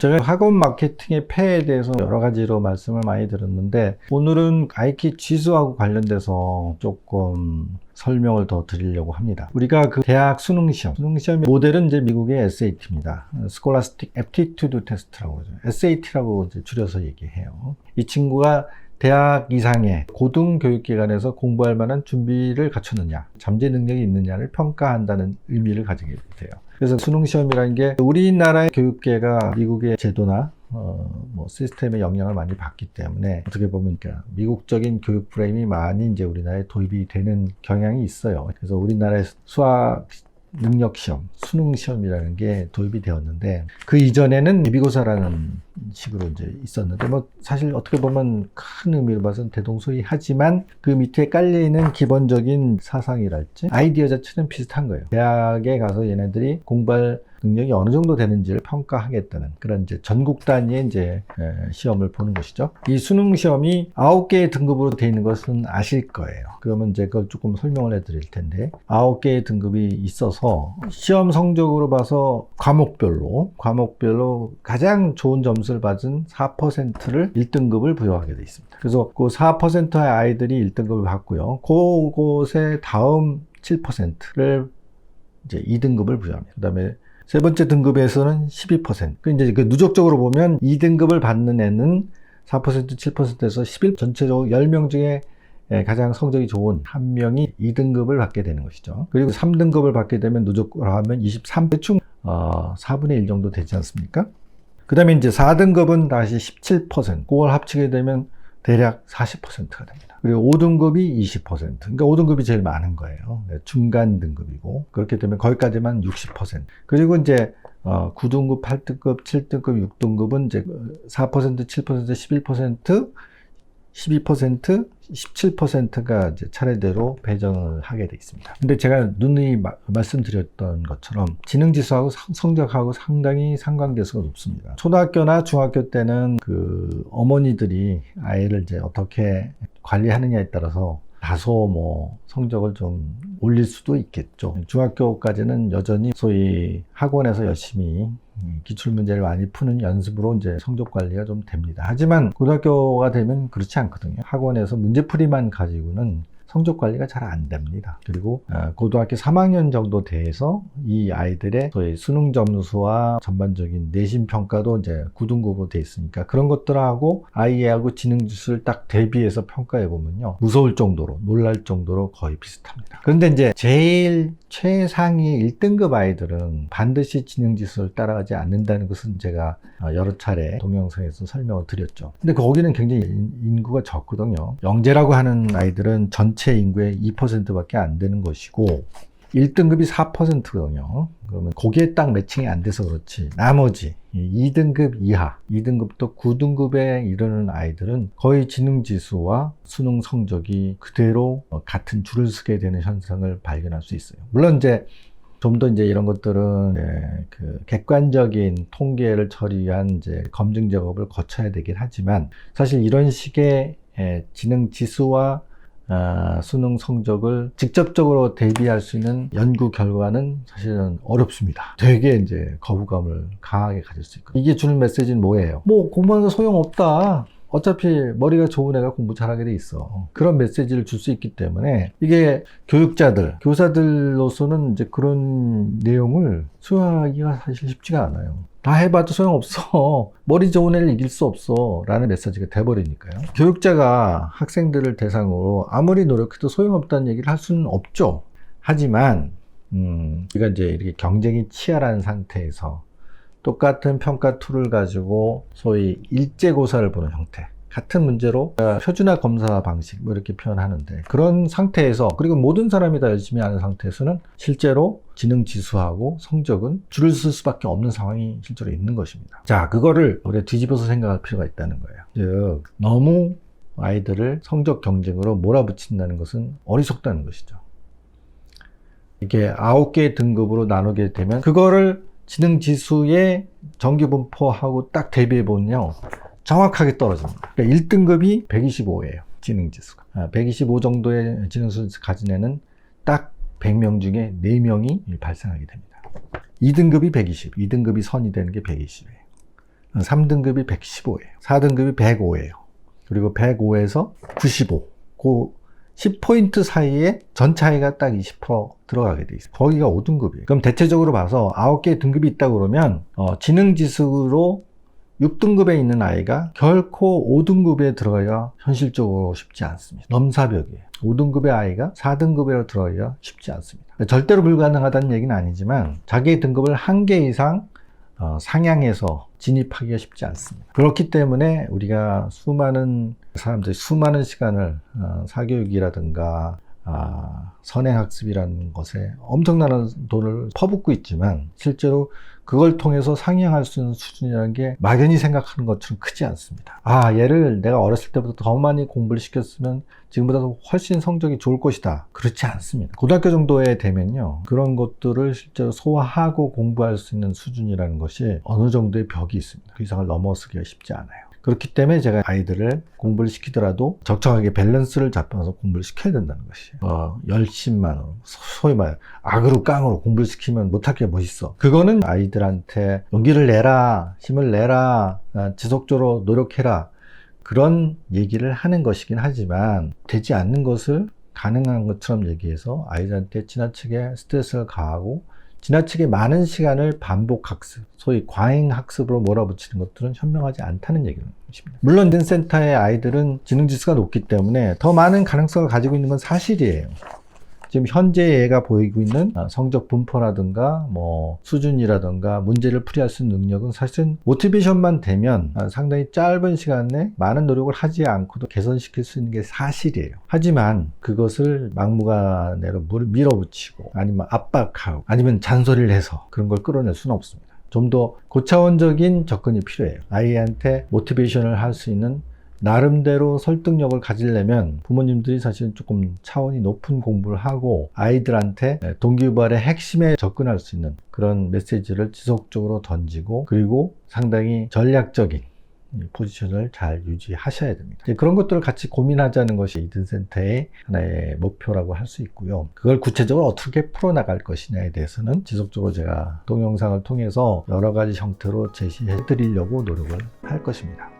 제가 학원 마케팅의 폐해에 대해서 여러 가지로 말씀을 많이 들었는데 오늘은 아이키 지수하고 관련돼서 조금 설명을 더 드리려고 합니다. 우리가 그 대학 수능시험의 모델은 이제 미국의 SAT입니다. Scholastic Aptitude Test라고 하죠. SAT라고 이제 줄여서 얘기해요. 이 친구가 대학 이상의 고등교육기관에서 공부할 만한 준비를 갖췄느냐, 잠재 능력이 있느냐를 평가한다는 의미를 가지게 돼요. 그래서 수능시험이라는 게 우리나라의 교육계가 미국의 제도나 시스템의 영향을 많이 받기 때문에 어떻게 보면 그러니까 미국적인 교육 프레임이 많이 이제 우리나라에 도입이 되는 경향이 있어요. 그래서 우리나라의 수학 능력시험, 수능시험이라는 게 도입이 되었는데 그 이전에는 예비고사라는 식으로 이제 있었는데 사실 어떻게 보면 큰 의미로 봐서는 대동소이하지만 그 밑에 깔려있는 기본적인 사상이랄지 아이디어 자체는 비슷한 거예요. 대학에 가서 얘네들이 공부할 능력이 어느 정도 되는지를 평가하겠다는 그런 이제 전국 단위의 이제 시험을 보는 것이죠. 이 수능 시험이 9개의 등급으로 되어 있는 것은 아실 거예요. 그러면 이제 그걸 조금 설명을 해 드릴 텐데 9개의 등급이 있어서 시험 성적으로 봐서 과목별로 가장 좋은 점수를 받은 4%를 1등급을 부여하게 되어 있습니다. 그래서 그 4%의 아이들이 1등급을 받고요. 그곳의 다음 7%를 이제 2등급을 부여합니다. 그 다음에 세 번째 등급에서는 12%. 그 이제 그 누적적으로 보면 2등급을 받는 애는 4%, 7%에서 11, 전체적으로 10명 중에 가장 성적이 좋은 한 명이 2등급을 받게 되는 것이죠. 그리고 3등급을 받게 되면 누적으로 하면 23, 대충 4분의 1 정도 되지 않습니까? 그 다음에 이제 4등급은 다시 17%. 그걸 합치게 되면 대략 40%가 됩니다. 그리고 5등급이 20%. 그러니까 5등급이 제일 많은 거예요. 중간 등급이고. 그렇게 되면 거기까지만 60%. 그리고 이제 9등급, 8등급, 7등급, 6등급은 이제 4%, 7%, 11%, 12%, 17%가 이제 차례대로 배정을 하게 돼 있습니다. 근데 제가 누누이 말씀드렸던 것처럼 지능지수하고 성적하고 상당히 상관계수가 높습니다. 초등학교나 중학교 때는 그 어머니들이 아이를 이제 어떻게 관리하느냐에 따라서 다소 성적을 좀 올릴 수도 있겠죠. 중학교까지는 여전히 소위 학원에서 열심히 기출문제를 많이 푸는 연습으로 이제 성적 관리가 좀 됩니다. 하지만 고등학교가 되면 그렇지 않거든요. 학원에서 문제풀이만 가지고는 성적 관리가 잘 안 됩니다. 그리고 고등학교 3학년 정도 돼서 이 아이들의 소위 수능 점수와 전반적인 내신 평가도 이제 9등급으로 돼 있으니까 그런 것들하고 아이하고 지능지수를 딱 대비해서 평가해 보면요. 무서울 정도로, 놀랄 정도로 거의 비슷합니다. 그런데 이제 제일 최상위 1등급 아이들은 반드시 지능지수를 따라가지 않는다는 것은 제가 여러 차례 동영상에서 설명을 드렸죠. 근데 거기는 굉장히 인구가 적거든요. 영재라고 하는 아이들은 전체 인구의 2%밖에 안 되는 것이고 1등급이 4%거든요. 그러면 거기에 딱 매칭이 안 돼서 그렇지 나머지 2등급 이하, 2등급도 9등급에 이르는 아이들은 거의 지능지수와 수능 성적이 그대로 같은 줄을 서게 되는 현상을 발견할 수 있어요. 물론 이제 좀 더 이제 이런 것들은 그 객관적인 통계를 처리한 이제 검증 작업을 거쳐야 되긴 하지만 사실 이런 식의 지능지수와 수능 성적을 직접적으로 대비할 수 있는 연구 결과는 사실은 어렵습니다. 되게 이제 거부감을 강하게 가질 수 있거든요. 이게 주는 메시지는 뭐예요? 공부하는 거 소용없다. 어차피 머리가 좋은 애가 공부 잘하게 돼 있어. 그런 메시지를 줄 수 있기 때문에 이게 교육자들, 교사들로서는 이제 그런 내용을 수용하기가 사실 쉽지가 않아요. 다 해봐도 소용없어. 머리 좋은 애를 이길 수 없어. 라는 메시지가 돼버리니까요. 교육자가 학생들을 대상으로 아무리 노력해도 소용없다는 얘기를 할 수는 없죠. 하지만 우리가 이제 이렇게 경쟁이 치열한 상태에서 똑같은 평가 툴을 가지고 소위 일제고사를 보는 형태 같은 문제로 표준화 검사 방식 이렇게 표현하는데 그런 상태에서 그리고 모든 사람이 다 열심히 하는 상태에서는 실제로 지능지수하고 성적은 줄을 쓸 수밖에 없는 상황이 실제로 있는 것입니다. 자, 그거를 우리가 뒤집어서 생각할 필요가 있다는 거예요. 즉 너무 아이들을 성적 경쟁으로 몰아붙인다는 것은 어리석다는 것이죠. 이게 9개의 등급으로 나누게 되면 그거를 지능지수의 정기분포하고 딱 대비해보면요. 정확하게 떨어집니다. 그러니까 1등급이 125예요. 지능지수가. 125 정도의 지능지수를 가진 애는 딱 100명 중에 4명이 발생하게 됩니다. 2등급이 120, 2등급이 선이 되는 게 120이에요. 3등급이 115예요. 4등급이 105예요. 그리고 105에서 95. 그 10포인트 사이에 전 차이가 딱 20% 들어가게 돼 있어요. 거기가 5등급이에요. 그럼 대체적으로 봐서 9개의 등급이 있다 그러면 지능지수로 6등급에 있는 아이가 결코 5등급에 들어가기가 현실적으로 쉽지 않습니다. 넘사벽이에요. 5등급의 아이가 4등급에 들어가기가 쉽지 않습니다. 절대로 불가능하다는 얘기는 아니지만 자기의 등급을 한 개 이상 상향해서 진입하기가 쉽지 않습니다. 그렇기 때문에 우리가 수많은 사람들이 수많은 시간을 사교육이라든가 선행학습이라는 것에 엄청난 돈을 퍼붓고 있지만 실제로 그걸 통해서 상향할 수 있는 수준이라는 게 막연히 생각하는 것처럼 크지 않습니다. 얘를 내가 어렸을 때부터 더 많이 공부를 시켰으면 지금보다 훨씬 성적이 좋을 것이다. 그렇지 않습니다. 고등학교 정도에 되면요, 그런 것들을 실제로 소화하고 공부할 수 있는 수준이라는 것이 어느 정도의 벽이 있습니다. 그 이상을 넘어서기가 쉽지 않아요. 그렇기 때문에 제가 아이들을 공부를 시키더라도 적정하게 밸런스를 잡아서 공부를 시켜야 된다는 것이에요. 열심만, 소위 말 악으로 깡으로 공부를 시키면 못할 게 멋있어. 그거는 아이들한테 용기를 내라, 힘을 내라, 지속적으로 노력해라, 그런 얘기를 하는 것이긴 하지만 되지 않는 것을 가능한 것처럼 얘기해서 아이들한테 지나치게 스트레스를 가하고 지나치게 많은 시간을 반복 학습, 소위 과잉 학습으로 몰아붙이는 것들은 현명하지 않다는 얘기입니다. 물론 센터의 아이들은 지능지수가 높기 때문에 더 많은 가능성을 가지고 있는 건 사실이에요. 지금 현재 얘가 보이고 있는 성적 분포라든가 수준이라든가 문제를 풀이할 수 있는 능력은 사실은 모티베이션만 되면 상당히 짧은 시간에 많은 노력을 하지 않고도 개선시킬 수 있는 게 사실이에요. 하지만 그것을 막무가내로 밀어붙이고 아니면 압박하고 아니면 잔소리를 해서 그런 걸 끌어낼 수는 없습니다. 좀 더 고차원적인 접근이 필요해요. 아이한테 모티베이션을 할 수 있는 나름대로 설득력을 가지려면 부모님들이 사실 조금 차원이 높은 공부를 하고 아이들한테 동기유발의 핵심에 접근할 수 있는 그런 메시지를 지속적으로 던지고 그리고 상당히 전략적인 포지션을 잘 유지하셔야 됩니다. 그런 것들을 같이 고민하자는 것이 이든센터의 하나의 목표라고 할 수 있고요. 그걸 구체적으로 어떻게 풀어나갈 것이냐에 대해서는 지속적으로 제가 동영상을 통해서 여러 가지 형태로 제시해 드리려고 노력을 할 것입니다.